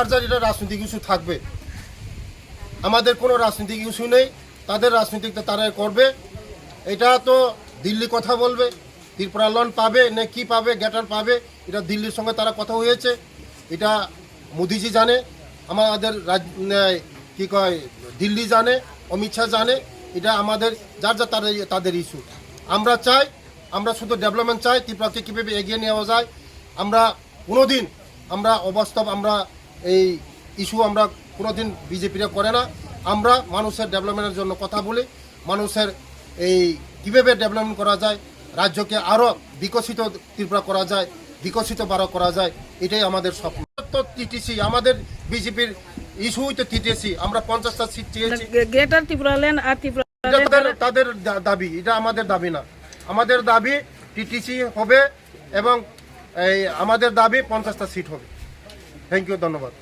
এটা রাজনৈতিক ইস্যু থাকবে, আমাদের কোনো রাজনৈতিক ইস্যু নেই। তাদের রাজনীতিকটা তারা করবে। এটা তো দিল্লি কথা বলবে, ত্রিপুরা লোন পাবে না কি পাবে, গ্যাটার পাবে, এটা দিল্লির সঙ্গে তারা কথা হয়েছে। এটা মোদিজি জানে, আমাদের কি কয় দিল্লি জানে, অমিত শাহ জানে। এটা আমাদের যার যা তাদের ইস্যু। আমরা চাই, আমরা শুধু ডেভেলপমেন্ট চাই, ত্রিপুরাকে কীভাবে এগিয়ে নেওয়া যায়। আমরা কোনোদিন আমরা অবাস্তব আমরা এই ইস্যু আমরা কোনোদিন বিজেপিরা করে না। আমরা মানুষের ডেভেলপমেন্টের জন্য কথা বলি, মানুষের এই কীভাবে ডেভেলপমেন্ট করা যায়, রাজ্যকে আরও বিকশিত ত্রিপুরা করা যায়, বিকশিত বারো করা যায়, এটাই আমাদের স্বপ্ন। তো টিটিসি আমাদের বিজেপির ইস্যুই তো টিটিসি। আমরা 50টা সিট চেয়েছি, গ্রেটার ত্রিপুরা ল্যান্ড আর ত্রিপুরা তাদের দাবি, এটা আমাদের দাবি না। আমাদের দাবি টিটিসি হবে এবং এই আমাদের দাবি 50টা সিট হবে। থ্যাংক ইউ, ধন্যবাদ।